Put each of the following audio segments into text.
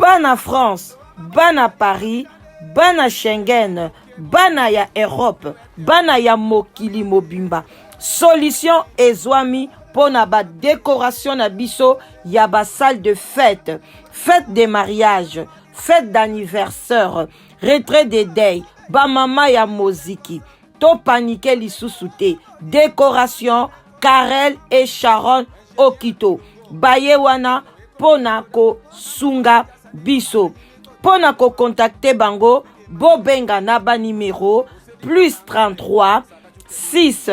bana France, bana Paris, bana Schengen, bana ya Europe, bana ya mokili mobimba. Solution ezwami pona ba décoration na biso ya ba salle de fête, fête de mariage, fête d'anniversaire, retrait de deuil, ba mama ya moziki. To panique lisusu te. Décoration Karel et Sharon Okito. Baye wana pona ko sunga biso. Pona ko contacter bango bobenga na ba numéro plus 33 6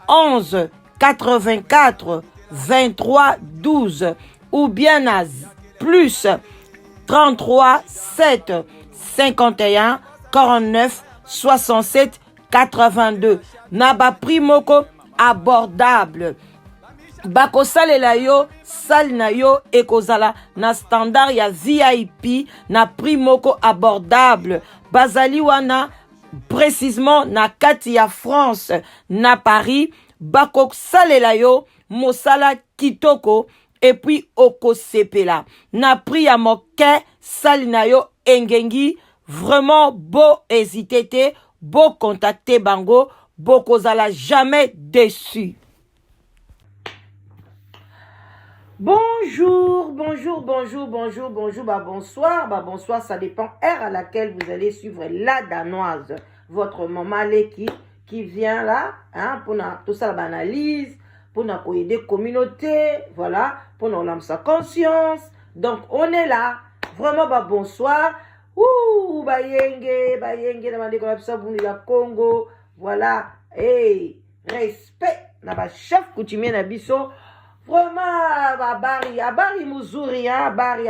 11 84 23 12 ou bien à plus 33 7 51 49 67 82. Naba primoko abordable. Bako salela yo, sal na yo ekozala na standard ya VIP na primoko abordable. Bazali wana précisément na kati ya France na Paris. Bako salela yo mosala kitoko et puis oko sepela. Na pri ya moke sal na yo engengi. Vraiment beau hésiter te, beau contacter bango, beau kozala jamais déçu. Bonjour, bonjour, bonjour, bonjour, bonjour, bonsoir, bonsoir, ça dépend heure à laquelle vous allez suivre la danoise, votre maman Leki qui vient là, hein, pour tout ça l'analyse, pour nous aider communauté, voilà, pour nous lancer sa conscience. Donc on est là, vraiment bonsoir. Ouh, bayenge, demandez qu'on a ça pour la Congo, voilà, hey, respect, na ba chef coutumier na biso. Vraiment, abari muzuri, abari,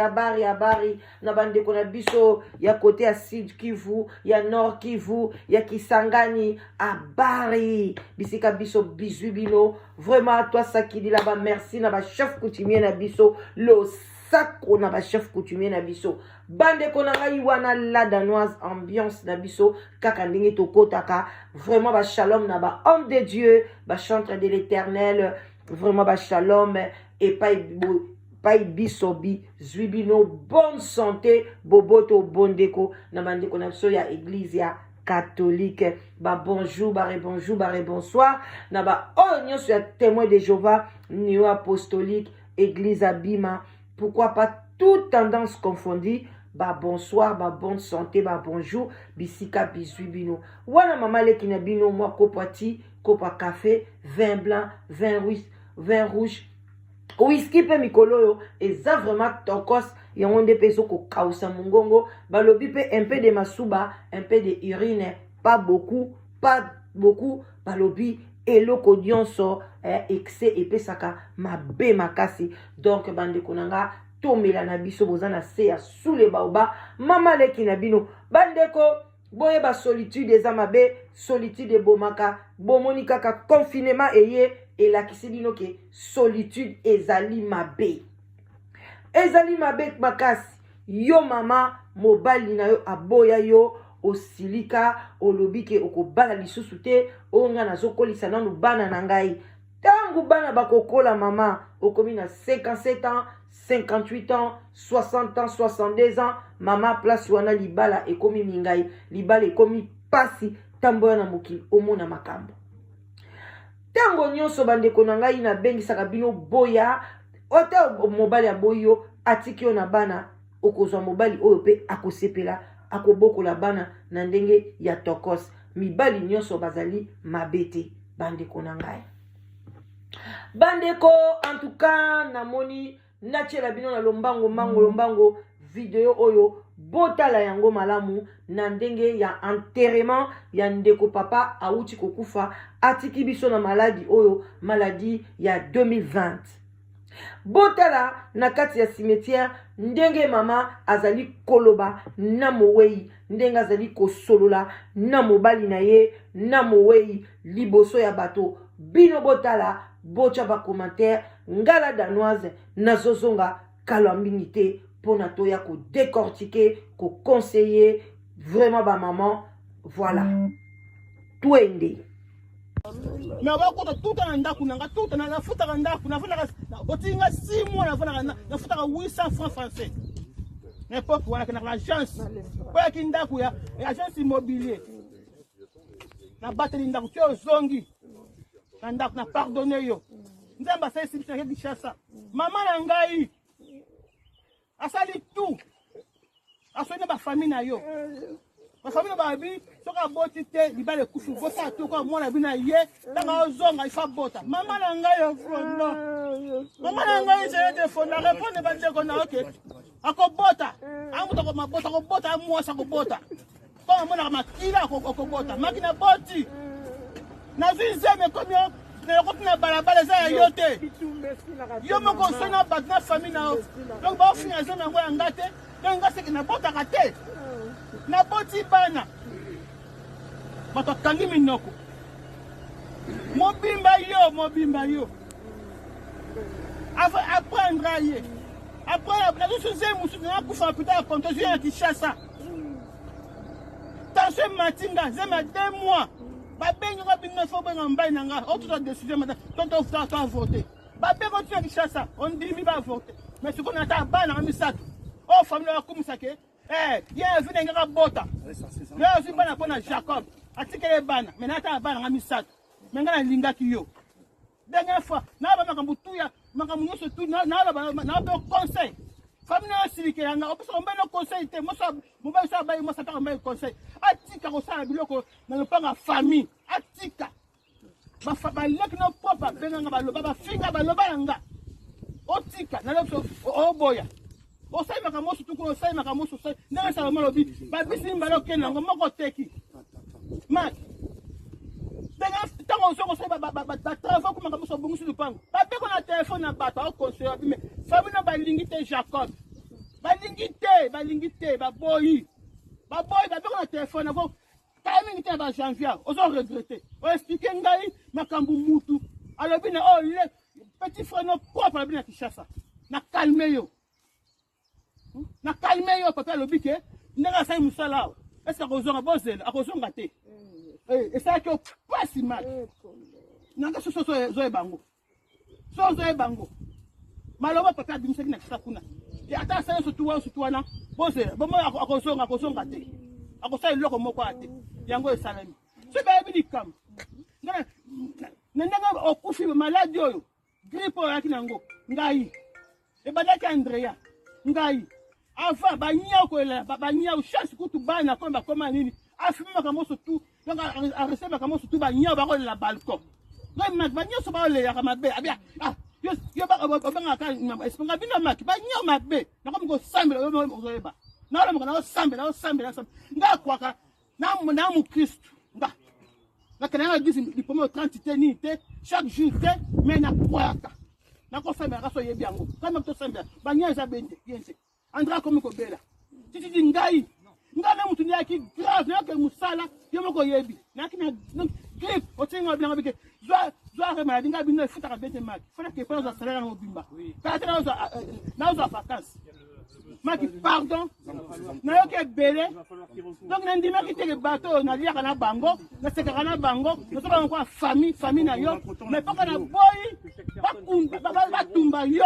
na bande kona biso, ya côté à Sud Kivu, ya Nord Kivu, ya Kisangani, abari, bisika biso bizubino, vraiment, toi ça qui dit là-bas, merci, na ba chef coutumier na biso, le sacro na ba chef coutumier na biso, bande kona wana la danoise, ambiance na biso, kaka ndenge tokotaka, vraiment ba shalom na ba homme de Dieu, ba chantre de l'éternel, vraiment ba shalom et pas bisobi zwibino bonne santé boboto bondeko na bandeko na biso ya église ya catholique ba bonjour ba bonjour ba bonsoir na ba nyonso ya témoin de Jéhovah néo apostolique église abima pourquoi pas toute tendance confondue ba bonsoir ba bonne santé ba bonjour bisika bizwibino wana mama Leki na bino moi kopati kopa café vin blanc vin rouge, whisky pe mikolo eza vraiment tokos yonde peso ko kausa mungongo balobi pe un peu de masuba un peu de urine pas beaucoup balobi eloko dionso excès epesaka mabe makasi donc bande konanga tomela na biso bozana se ya sous les baoba mama Leki na bino bandeko boye ba solitude eza mabe solitude bomaka bomoni kaka confinement eye et la kisibino ke solitude ezali mabe makasi yo mama mobali na yo aboya yo osilika olobi ke okobala lisusu te onga nazokolisa nanu bana na ngai tangu bana bakokola mama okomi na 57 ans 58 ans 60 ans 62 ans mama place wana libala ekomi mingai libala ekomi pasi tamboya na mokili omona makambo tango nyonso bandeko na ngai na bengisaka bino boya ota mobali ya boyo atiki yo na bana okozwa mobali oyo pe akosepela akobokola bana na ndenge ya tokos mibali nyonso bazali mabete bandeko na ngai bandeko en tout cas namoni natiela bino na lombango video oyo botala yango malamu na ndenge ya enterrement ya ndeko papa auti kokufa atiki biso na maladie ya 2020 botala na kati ya cimetière ndenge mama azali koloba na mowei ndenge azali kosolola na mobali na ye na mowei liboso ya bato bino botala bocha ba commentaire ngala danoise nazozonga kalambingi te pona toya ko décortiquer ko conseiller vraiment ba maman voilà twende mais abakota tout en ndaku nanga tout na futaka ndaku na futaka botinga 6 mois na futaka 800 francs français n'importe où, on a l'agence. Quoi qu'il y a agence immobilier. Na bateli ndaku tio zongi. Na ndaku na pardonner yo. Nzamba sa sisi ya Kinshasa. Mama na ngai. Asali tout. Asone ba famille na yo. Ba famille ba bi soka boti te libale kufu bosa to ko mona bi na ye tanga ozonga ifa bota. Mama na ngai yo fondo. Mama na ngai je te fonda répondre ba ndeko na OK. Akobota. Amuta ko mabota ko bota amwasa ko bota. Kwa mona makila ko bota. Makina boti. Na zizeme komyo na ko na balabala za yote. Yo moko sona ba na famille na. Donc ba finir zeme ngo ngate. Donc ngase ki na bota kate. Na boti bana. Bato kangi minoko. Mobimba yo. Apprendre à y. Après, la société moussouana pour faire putain quand je viens à Kinshasa. Tanche matinga, j'ai ma 2 mois. Ba benyo ba binno fo ba ngamba nanga. Autre décision madame. Tonton frère voter. Ba benyo tu à Kinshasa, on dit mi ba voter. Mais ce qu'on a ta bana en misat. Oh famille la comme ça que hier venu ngaka bota. Là je bana pona Jacob. Atikele bana, mais nata bana en misat. Mais ngana linga kiyo. Dernière fois, na ba makambu tuya, makambu nyoso tu na ba conseil. Famille na silike yanga, opeso mbeno conseil te, mosa mobile sa ba mosa ta mbeno conseil. Atika ko sa biloko na lopanga famille, atika. Ba lek no papa benanga ba loba ba finga ba loba nga. Otika na loso oboya. Osai makamoso tu ko osai makamoso sai. Na sa mo lobi, ba bisi mbalo kenanga moko teki. Mak tant on se conseille travail comme comme ça bon sur le pan pas qu'on a téléphone na bata au conseil mais famille na balingité Jacob balingité ba boy ba qu'on a téléphone na ko timing te ba janvier on se regretter on expliquer ngai makambu mutu alors bien oh le petit frère no propre bien Kinshasa na calmer yo papa le bique ndanga sai musala est-ce que kozonga bozel akozonga te. Et ça que pas si mal. Nanga so bango. So bango. Maloba papa bimse ki na kisakuna. Et ata ça so tuwana. Bose, bomo akozonga te. Akosa iloko moko ate. Yango esalami. So ba ebi dikam. Nanga okufi malade oyo. Grippe yaki nango. Ngai. E badaki Andrea. Ngai. Afa banya ko la banya chance kutu bana komba koma nini. Afima kama so tu. Donc, à recevoir comme surtout bah n'y a pas la balcon. Donc, ma n'y a pas le ya ma bé. Abia, yo ba ba espanga bina ma ba n'y a ma bé. Na comme go sambe o ba. Na la mo na sambe. Nga kwaka na mu Christ. Nga. Na kana disi di pomo 30 te ni te chaque jour te mais na kwaka. Na ko sambe ka so yebi ango. Kama to sambe ba n'y a za bende. Yense. Andra comme ko bela. Titi ngai. Ngana mtu ni yaki grave yake musala yomoko yebi nakina grip otenga blanca bike zwa remadi nga bino futa ka bete mak fona ke pona za salaire no bimba ka tena na za vacances maki pardon na yoke bele donc na ndima ki teke bateau na liaka na bango na sekaka na bango na soka kwa famille na yo mais pas na boy ba tumba yo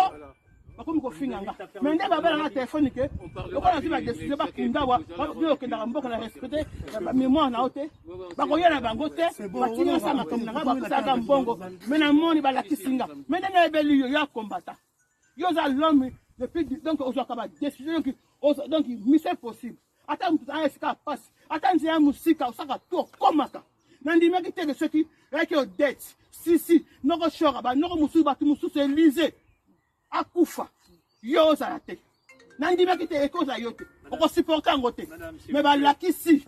comme ko finganga mais ndé baba na téléphone ke ko na siba décision ba kunda wa yo ke ndaka mboka na respecter mémoire na ote ba ko yena bango te ba tinga sama comme na ba saka mbongo mais na moni ba la kisinga mais ndé beli yo ya combattant yo za l'homme depuis donc on soit capable décision donc mission possible attends tout un escape passe attends ya musika osaka to komaka nandima ki teke soki like your date si noko shora ba noko musuba tu musu Élysée akufa yo za te nandima ki te ekoza yote oko supporter ngote mais ba lakisi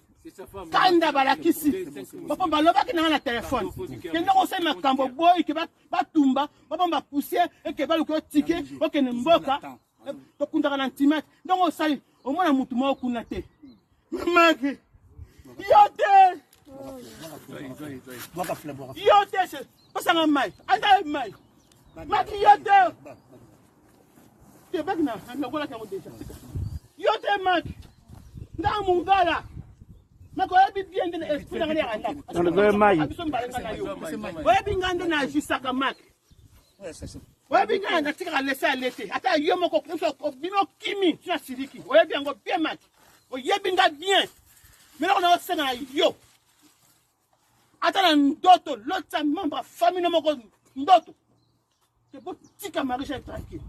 kanda ba lakisi papa ba loba ki na téléphone ke ndoko se makambo boy ke ba tumba papa ba poussière et ke ba luko ticket oke mboka to kundaka na ntimat ndoko sali au moins mutu mo kuna te maki yote yote pasanga mai anda mai maki yote te bagna na kola ka deja yote maki nda mungala mako ebi bien de esprit na ngana anda on le mai oyebi ngande na jisaka maki Ouais, bien, na tika laisser à l'été. Attends, yo moko bino kimi, tu as siliki. Ouais, bien, go bien match. Ouais, binga bien. Mais là on a ça na yo. Attends, ndoto, l'autre membre famille no moko ndoto. C'est pour tika Marie-Jeanne tranquille.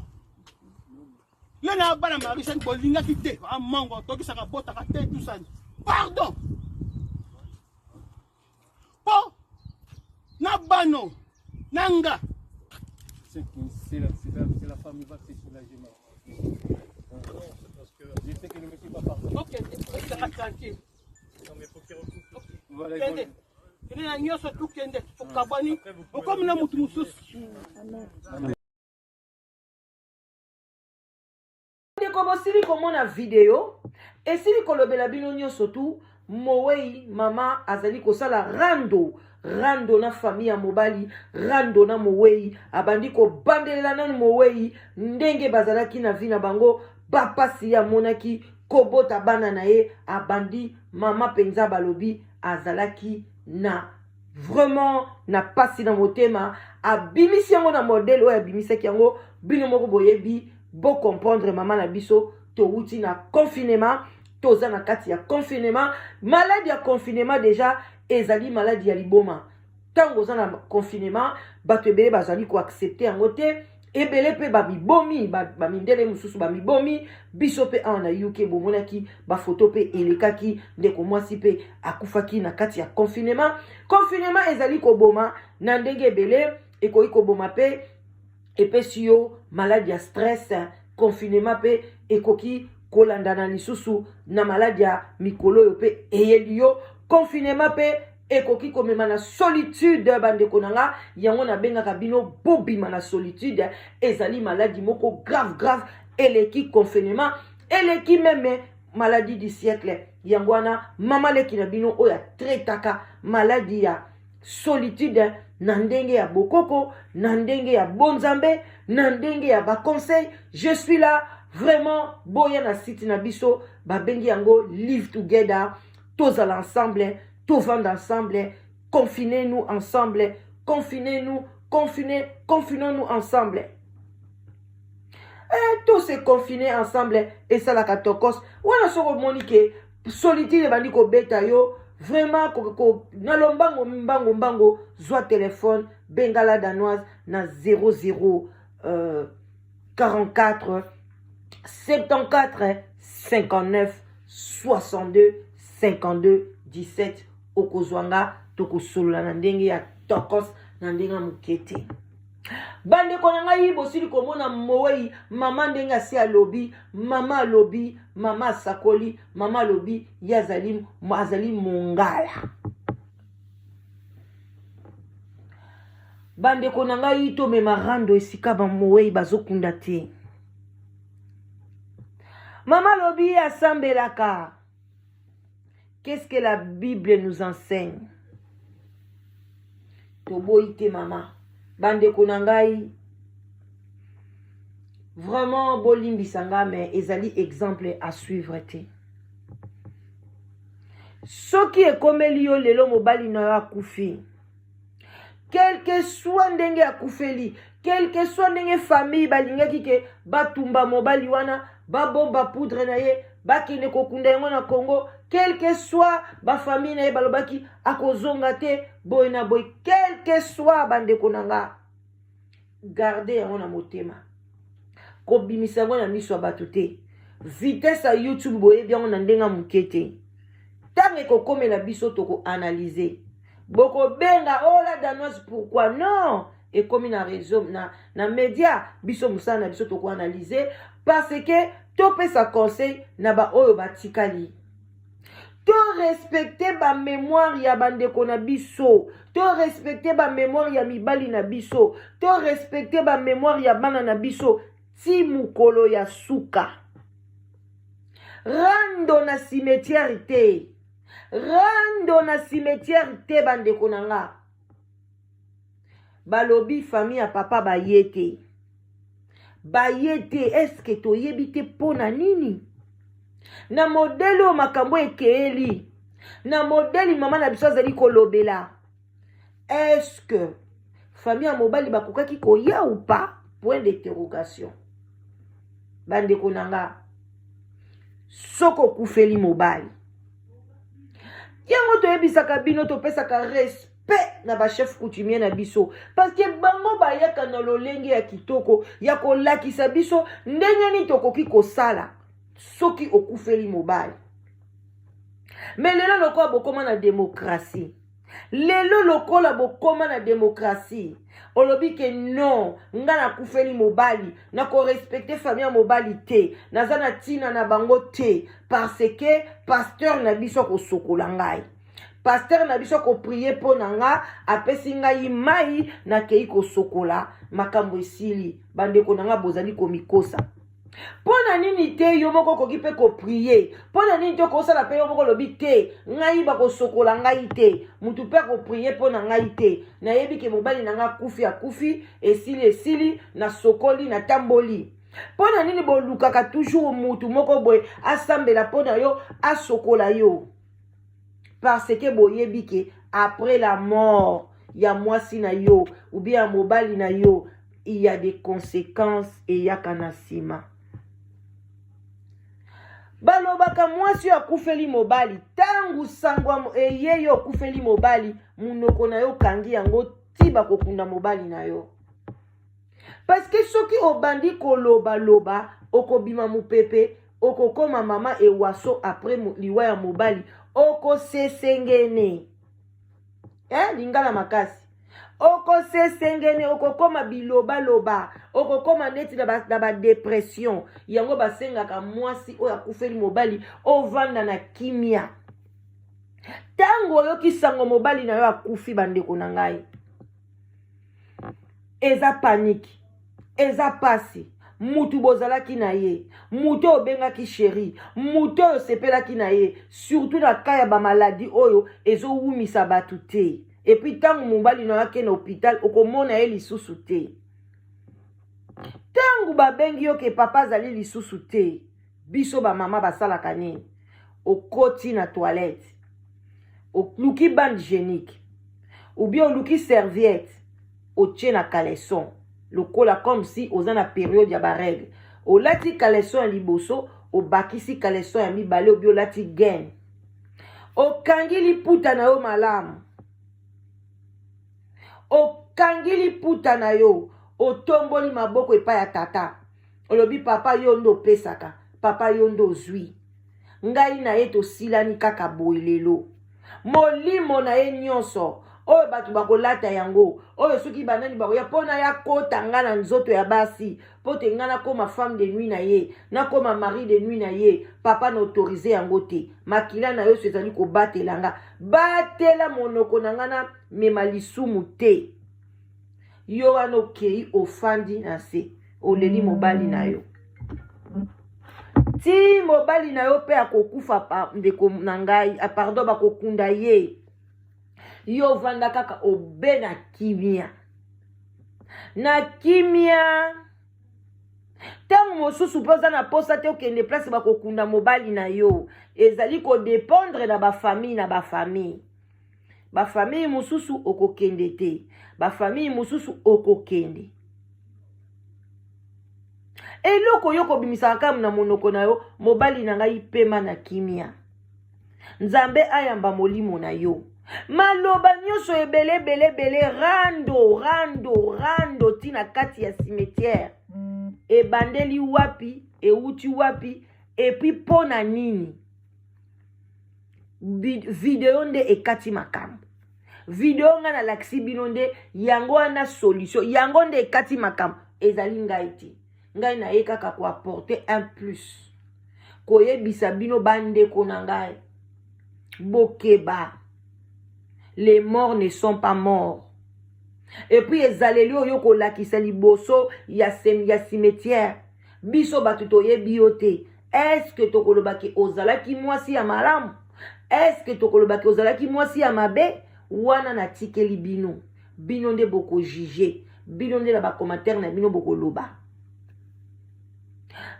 Yo na bana Marie-Jeanne bolinga kité, a mango, to ki saka bota ka té tout ça. Pardon. Po na bano nanga. C'est la famille va se soulager. Parce que je sais que le monsieur va partir. Ok, tranquille. Non, mais il faut qu'il recoupe. Voilà, il y a un surtout qui est au Kabani. Comme nous avons tous. Sili comme na vidéo et sili kolobela bino nyonso tu mowei mama azali kosala rando na famille ya mobali rando na mowei abandi ko bandelela na mowei ndenge bazalaki na vie na bango bapasi ya monaki kobota bana na ye abandi mama penza balobi azalaki na vraiment na pasi na motema abimisi yango na modèle oyo abimisaki yango bino moko boyebi bo comprendre maman na biso to wuti na confinement toza na kati ya confinement maladie ya confinement déjà ezali maladie ya liboma tango za na confinement bato ebele bazali ko accepter yango te ebele pe bamibomi bamindele mususu bamibomi biso pe ana yuke bomonaki ba photo pe elekaki ndeko mwasi pe akufaki na kati ya confinement ezali ko boma na ndenge ebele ekoki ko boma pe epesi yo maladie ya stress confinement pe ekoki kolanda na lisusu na maladie ya mikolo yo pe eyeli yo confinement pe ekoki komema na solitude bandeko nanga yango na bengaka bino bobima na solitude ezali maladie moko grave eleki confinement eleki meme maladie du siècle yango wana mama leki na bino oya tretaka maladie ya solitude na ndenge ya bokoko na ndenge ya bonzambe na ndenge ya baconseil je suis là vraiment boya na site na biso babengi yango live together tozala ensemble tovanda ensemble confinez-nous ensemble confinons-nous ensemble tous se confiner ensemble et ça la katokos wana soko monike solitude bandi ko beta yo vraiment na lombango mbango zwa téléphone bengala danoise na 00 44 74 59 62 52 17 okozwanga tokosolola na ndenge ya tokos na ndenge ya mukete bandeko na ngai bosili komona mowei mama ndenge asi alobi mama alobi mama sakoli mama alobi azali mongala bandeko na ngai tomema rando esika bamowei bazokunda te mama alobi asambelaka. Qu'est-ce que la Bible nous enseigne? Toboite maman. Bande konangai. Vraiment, bolimbi sanga, mais ezali exemple à suivre. Ce qui est comme elio lelo mobali na koufi. Quel que soit ndenge ya koufeli, quel que soit ndenge famille balingaki ke batumba mobali wana, babomba poudre na ye, bakine kokunda yango na Congo. Quel que soit ba famille na balobaki akozonga te boy na boy quel que soit bande konanga gardez yango na motema ko bimisa ngo na miso bato te vitesse à YouTube boye bien on ndenga mukete tange ko komela biso to ko analyser boko benga ola danoise pourquoi non et comme na réseau na média biso musana biso to ko analyser parce que to pe sa conseil na ba oyo batikali. To respecter ba mémoire ya bandeko na biso, to respecter ba mémoire ya mibali na biso, to respecter ba mémoire ya bana na biso, ti mukolo ya suka. Rando na cimetière te bandeko nanga. Balobi famille ya papa bayete. Est-ce que to yebite pona nini? Na modèle o makambo ekeeli na modèle mama na biso azali kolobela est-ce que famille ya mobali bakokaki koya ou pas point d'interrogation. Bande konanga. Soko kufeli mobali. Yango to ebisaka bino to pesaka respect na ba chef coutumier na biso. Parce que bango bayaka na lolenge ya kitoko ya kolakisa biso ndenge ni tokoki kosala soki okufeli mobali. Mais lelo lokola bokoma na démocratie. Lelo lokola bokoma na démocratie. Olobi ke non, nga na kufeli mobali, na ko respecter famille mobali te, naza na tina na bango te, parce que pasteur na biso ko sokola ngai. Pasteur na biso ko prier po na nga, apesi ngai mai na kei ko sokola, makambo esili, bandeko na nga bozali ko mikosa. Pona nini te yo moko koki pe ko prier. Pona nini te ko sala pe yo moko lobi te. Ngai ba ko sokola ngai te. Mutu pe ko prier pona ngai te. Na yebi ke mobali na nga kufi ya kufi. Esili na sokoli na tamboli. Pona nini bo lukaka toujours mutu moko boy asambela pona yo asokola yo. Parce que bo yebi ke après la mort ya mwasi na yo ou bien mobali na yo il y a des conséquences et ya kanasima. Balobaka mwasi ya kufeli mobali tangu sangwa ye yo kufeli mobali munoko na yo kangi yango tiba kokunda mobali na yo. Parce que soki obandi koloba loba okobima mupepe okokoma mama e waso après liwa ya mobali oko sesengene lingala makasi oko sesengene okokoma biloba loba okokoma neti na ba depression yango basengaka mwasi oyo akufeli mobali ovanda na kimia tango oyoki sango mobali na yo akufi bandeko na ngai eza paniki eza pasi mutu bozalaki na ye mutu obengaki chéri mutu oyo sepelaki na ye surtout na kaya ba maladie oyo ezowumisa batu te. Et puis tant mobali na yake na hôpital okomona ye lisusu te. Tangu babengi yo ke papa zali lisusu te. Biso ba mama basalaka nini? Okoti na toilette. Oluki bande hygiénique. Ou bien oluki serviette. Otie na caleçon. Lokola comme si oza na période ya ba règle. Olati caleçon ya liboso, obakisi caleçon ya mibale ou bien olati gaine. Okangili puta na yo malamu. Okangili puta na yo, otomboli maboko epa ya tata. Olobi papa yondo pesaka, papa yondo zwi. Ngai na ye to silani kaka boilelo. Molimo na ye nyonso, oyo batu bakolata yango, oyo soki banani bakoya pona ya kota nga na nzoto ya basi, pote nga na koma femme de nuit na ye, na koma mari de nuit na ye, papa na autorize yango te. Makila na yo so ezali ko batela nga, batela monoko na nga na mema lisumu te. Yo wana okei ofandi na se, oleli mobali na yo. Ti mobali na yo pe akokufa pa ndeko na ngai, pardon bakokunda ye. Yo vanda kaka obe na kimia. Na kimia. Tango mosusu poza na posa te okende place bakokunda mobali na yo. Ezali ko dépendre na ba famille na ba famille. Ba famille mosusu okokende te. Ba famille mosusu okokende. Eloko yoko bimisaka kam na monoko na yo mobali na ngai pema na kimia. Nzambe ayamba molimo na yo. Maloba nyonso ebele bele rando tina kati ya cimetière. Ebandeli wapi, euti wapi, epi pona nini. Video nde ekati makambo. Video nga na laksi binonde yango ana solution. Yango nde ekati makambo. Ezali ngai ti. Ngai na ye kaka ko apporter un plus. Koye bisabino bande kona ngai. Bokeba. Les morts ne sont pas morts. Et puis ezaleli oyo ko lakisa liboso ya cimetière. Biso batuto ye biote. Est-ce que tokolobaki ozalaki mwasi ya malamu? Est-ce que tokolobaki ozalaki mwasi ya mabe? Wana na tikeli bino. Bino nde boko juger. Bino nde la ba commentaire na bino boko loba.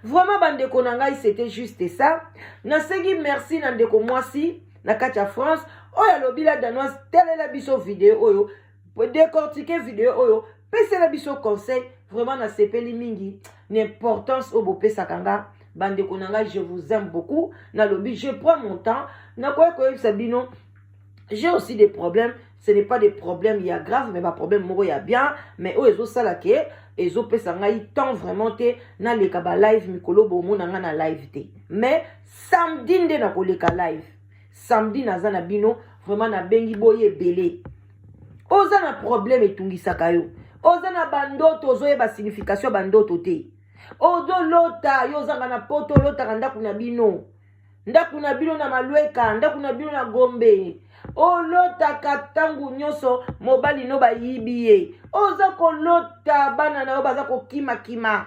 Vraiment bandeko na ngai c'était juste ça. Nasengi merci na ndeko mwasi na kati ya France. Oya lobila danoise telela biso vidéo oyo. Pour décortiquer vidéo oyo. Pese la biso conseil. vraiment na sepeli mingi l'importance au bopé sakanga bande konanga je vous aime beaucoup na lobby je prends mon temps na quoi sabino j'ai aussi des problèmes ce n'est pas des problèmes il y a grave mais pas problème moko il y a bien mais o ezo salake ezo pesanga i temps vraiment te na leka ba live mikolo bomo na nga na live te mais samedi nde na koleka live samedi naza na bino vraiment na bengi boye belé oza na problème etungisaka yo oza na bandoto ozoyeba signification bandoto te ozo lota yo ozanga na poto olotaka ndako na bino na malweka ndako na bino na gombe olotaka ntango nyonso mobali no bayibi ye oza kolota bana na yo baza kokima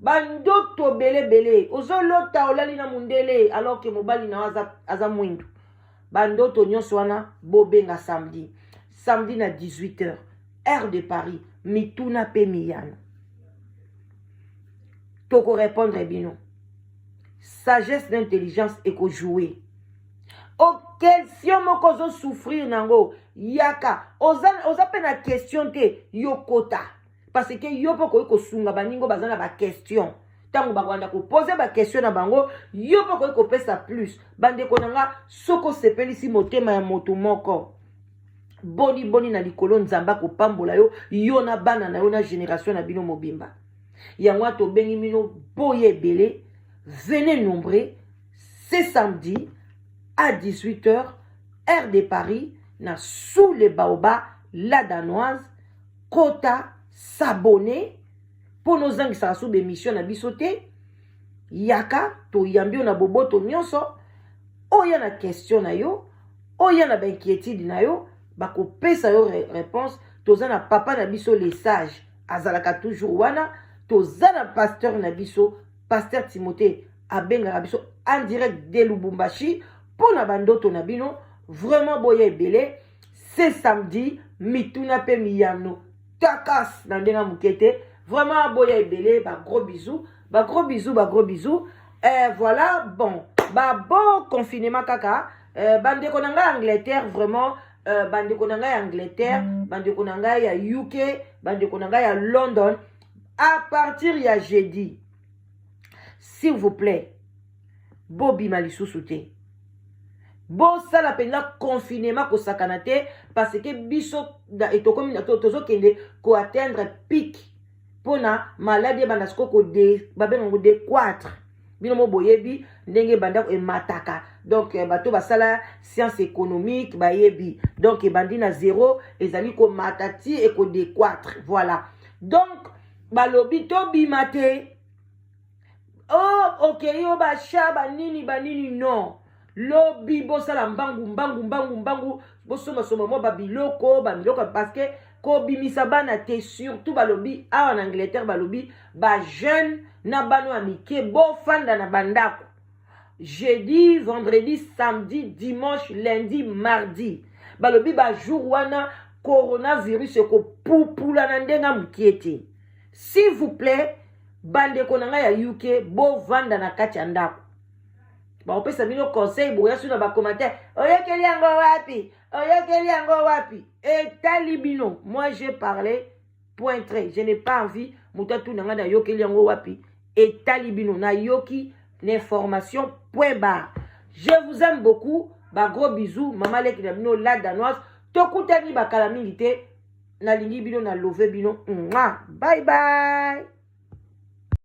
bandoto belebele ozolota olali na mundele alors que mobali na yo aza mwindu bandoto nyonso wana bobenga samedi na 18h heure de Paris mituna pe miyano toko répondre bino sagesse d'intelligence eko jouer o question moko zo souffrir nango yaka oza pe na question te yokota parce que yo poko ko sunga baningo bazana ba question tango bakwanda ko poser ba question na bango yo poko ko pesa plus bande konanga soko sepelisi motema ya moto moko boni na likolo nzamba ko pambola yo na bana na yo na génération na bino mobimba yango to bengi mino boye belé venez nombreux ce samedi à 18h heure de Paris na sous les baobas la danoise kota s'abonner pour nos angsa sous émission na bisoté yaka to yambio na boboto nyonso oya na question na yo oya na inquiétude na yo bako pesa yo réponse toza na papa na biso les sages azalaka toujours wana toza na pasteur na biso pasteur Timothée abenga biso en direct de Lubumbashi pour na bandoto na bino vraiment boye belé c'est samedi mituna pe miyano takas na ndenga mukete vraiment boye belé ba gros bisous et voilà bon bon confinement kaka bande konanga Angleterre vraiment bande konanga Angleterre bande konanga ya UK bande konanga ya London à partir ya jeudi s'il vous plaît Bobby Malisusu te bon ça la peine confinement ko sakanate parce que biso et to comme tozo kende ko atteindre pic pona maladie banasko ko de babengo de 4 bino mo boyebi ndenge banda e mataka donc bato basala science économique bayebi donc bandi na 0 ezali ko matati et ko de 4 voilà donc balobi to bimate oh ok yo ba sha banini non lobi bosala mbangu bosoma mo babiloko parce que ko bimisa bana te surtout balobi en Angleterre balobi ba jeune na bano amike bo fanda na bandako jeudi vendredi samedi dimanche lundi mardi balobi ba jour wana coronavirus ko pupula na ndenga mukiete s'il vous plaît bande konanga ya UK bo vanda na kati ya ndako ba opesa bino conseil boya suna ba commentaire oyekeli yango wapi etali bino moi j'ai parlé point très je n'ai pas envie mutatu nanga na yokeli yango wapi etali bino na yoki l'information point barre je vous aime beaucoup ba gros bisous maman leki na bino la danoise tokutani bakala mingi te na lingi bino na love bino bye bye.